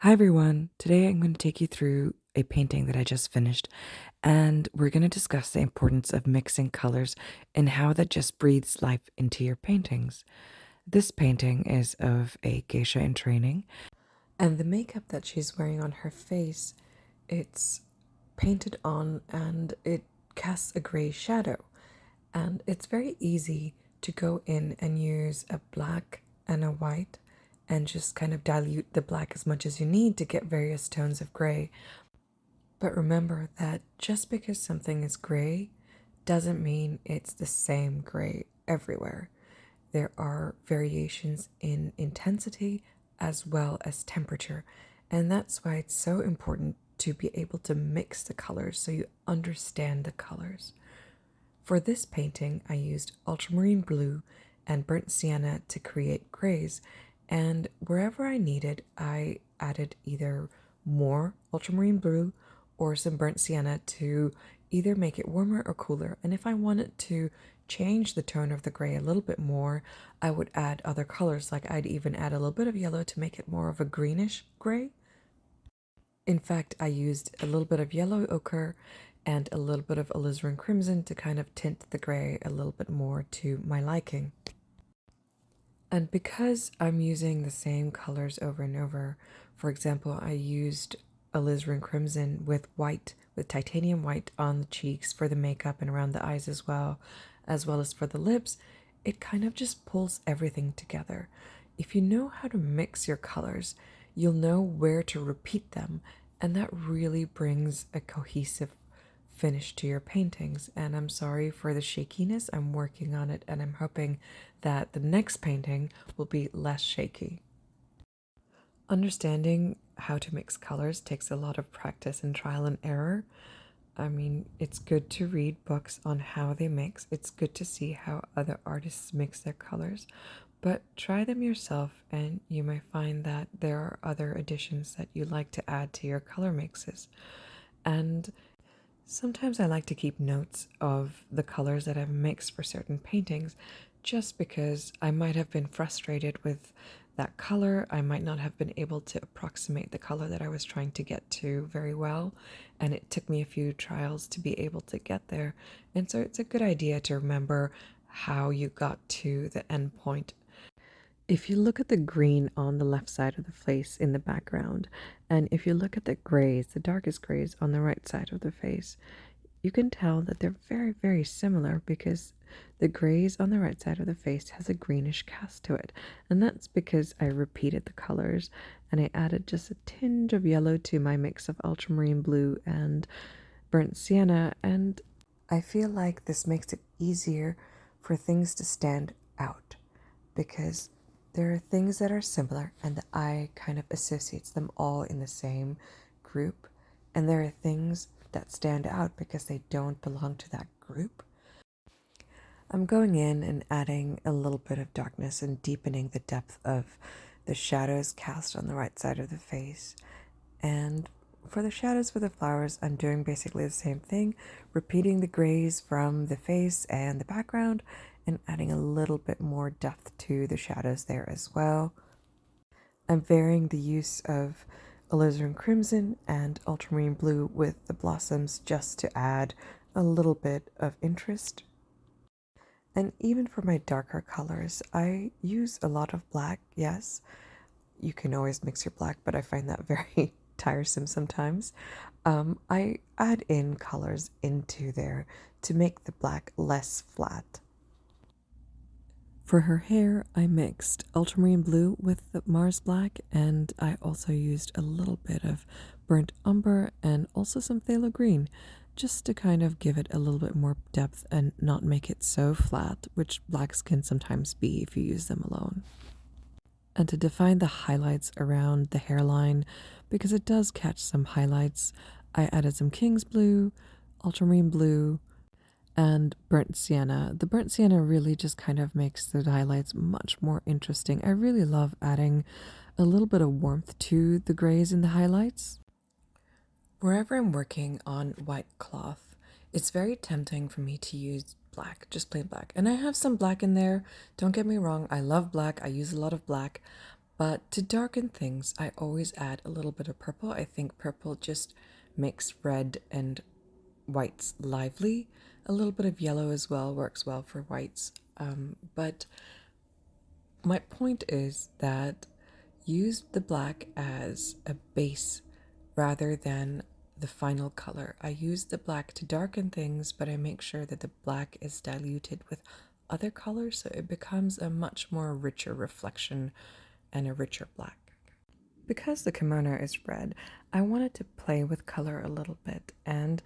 Hi everyone, today I'm going to take you through a painting that I just finished, and we're going to discuss the importance of mixing colors and how that just breathes life into your paintings. This painting is of a geisha in training, and the makeup that she's wearing on her face, it's painted on and it casts a gray shadow. And it's very easy to go in and use a black and a white and just kind of dilute the black as much as you need to get various tones of gray. But remember that just because something is gray doesn't mean it's the same gray everywhere. There are variations in intensity as well as temperature, and that's why it's so important to be able to mix the colors so you understand the colors. For this painting, I used ultramarine blue and burnt sienna to create grays, and wherever I needed, I added either more ultramarine blue or some burnt sienna to either make it warmer or cooler. And if I wanted to change the tone of the gray a little bit more, I would add other colors, like I'd even add a little bit of yellow to make it more of a greenish gray. In fact, I used a little bit of yellow ochre and a little bit of alizarin crimson to kind of tint the gray a little bit more to my liking. And because I'm using the same colors over and over, for example, I used alizarin crimson with white, with titanium white on the cheeks for the makeup and around the eyes as well as for the lips, it kind of just pulls everything together. If you know how to mix your colors, you'll know where to repeat them, and that really brings a cohesive finish to your paintings. And I'm sorry for the shakiness, I'm working on it, and I'm hoping that the next painting will be less shaky. Understanding how to mix colors takes a lot of practice and trial and error. I mean, it's good to read books on how they mix. It's good to see how other artists mix their colors, but try them yourself and you may find that there are other additions that you like to add to your color mixes. And sometimes I like to keep notes of the colors that I've mixed for certain paintings just because I might have been frustrated with that color. I might not have been able to approximate the color that I was trying to get to very well, and it took me a few trials to be able to get there. And so it's a good idea to remember how you got to the end point. If you look at the green on the left side of the face in the background, and if you look at the grays, the darkest grays on the right side of the face, you can tell that they're very, very similar because the grays on the right side of the face has a greenish cast to it. And that's because I repeated the colors and I added just a tinge of yellow to my mix of ultramarine blue and burnt sienna. And I feel like this makes it easier for things to stand out because there are things that are similar and the eye kind of associates them all in the same group. And there are things that stand out because they don't belong to that group. I'm going in and adding a little bit of darkness and deepening the depth of the shadows cast on the right side of the face. And for the shadows for the flowers, I'm doing basically the same thing, repeating the grays from the face and the background and adding a little bit more depth to the shadows there as well. I'm varying the use of alizarin crimson and ultramarine blue with the blossoms just to add a little bit of interest. And even for my darker colors, I use a lot of black, yes. You can always mix your black, but I find that very tiresome sometimes. I add in colors into there to make the black less flat. For her hair, I mixed ultramarine blue with the Mars black, and I also used a little bit of burnt umber and also some phthalo green, just to kind of give it a little bit more depth and not make it so flat, which blacks can sometimes be if you use them alone. And to define the highlights around the hairline, because it does catch some highlights, I added some King's blue, ultramarine blue, and burnt sienna. The burnt sienna really just kind of makes the highlights much more interesting. I really love adding a little bit of warmth to the grays in the highlights. Wherever I'm working on white cloth, it's very tempting for me to use black, just plain black. And I have some black in there. Don't get me wrong, I love black. I use a lot of black. But to darken things, I always add a little bit of purple. I think purple just makes red and whites lively. A little bit of yellow as well works well for whites. But my point is that use the black as a base rather than the final color. I use the black to darken things, but I make sure that the black is diluted with other colors so it becomes a much more richer reflection and a richer black. Because the kimono is red, I wanted to play with color a little bit, and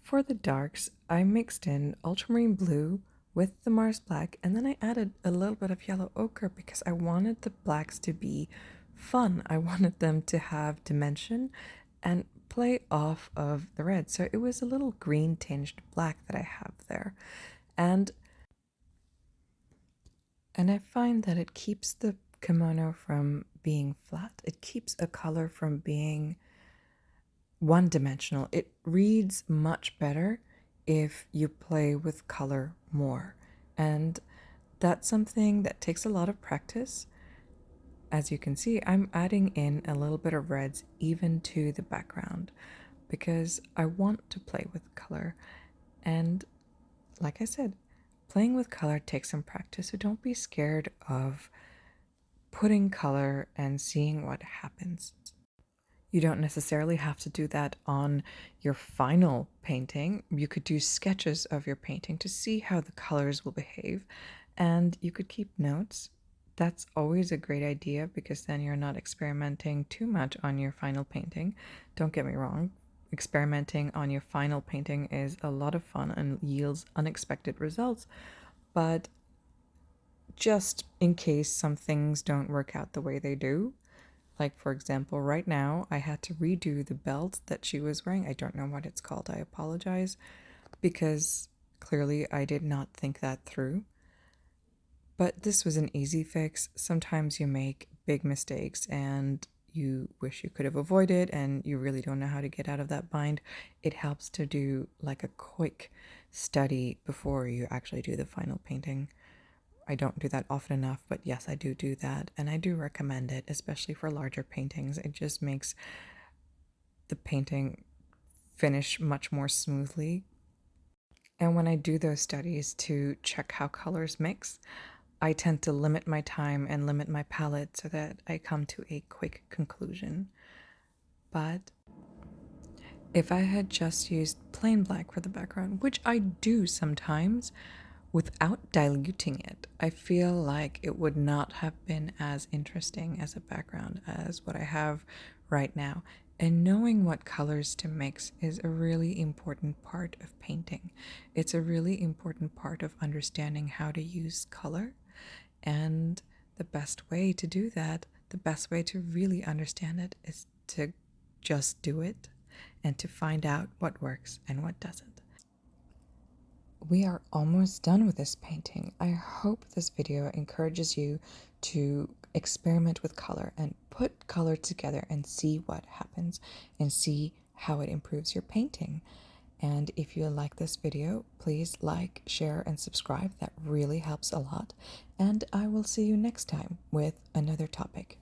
for the darks, I mixed in ultramarine blue with the Mars black, and then I added a little bit of yellow ochre because I wanted the blacks to be fun. I wanted them to have dimension and play off of the red. So it was a little green tinged black that I have there. And I find that it keeps the kimono from being flat. It keeps a color from being one-dimensional. It reads much better if you play with color more. And that's something that takes a lot of practice. As you can see, I'm adding in a little bit of reds even to the background because I want to play with color. And like I said, playing with color takes some practice, so don't be scared of putting color and seeing what happens. You don't necessarily have to do that on your final painting. You could do sketches of your painting to see how the colors will behave, and you could keep notes. That's always a great idea because then you're not experimenting too much on your final painting. Don't get me wrong, experimenting on your final painting is a lot of fun and yields unexpected results, but just in case some things don't work out the way they do, like for example, right now I had to redo the belt that she was wearing. I don't know what it's called, I apologize, because clearly I did not think that through. But this was an easy fix. Sometimes you make big mistakes and you wish you could have avoided and you really don't know how to get out of that bind. It helps to do like a quick study before you actually do the final painting. I don't do that often enough, but yes, I do that, and I do recommend it, especially for larger paintings. It just makes the painting finish much more smoothly. And when I do those studies to check how colors mix, I tend to limit my time and limit my palette so that I come to a quick conclusion. But if I had just used plain black for the background, which I do sometimes, without diluting it, I feel like it would not have been as interesting as a background as what I have right now. And knowing what colors to mix is a really important part of painting. It's a really important part of understanding how to use color. And the best way to do that, the best way to really understand it, is to just do it and to find out what works and what doesn't. We are almost done with this painting. I hope this video encourages you to experiment with color and put color together and see what happens and see how it improves your painting. And if you like this video, please like, share, and subscribe. That really helps a lot. And I will see you next time with another topic.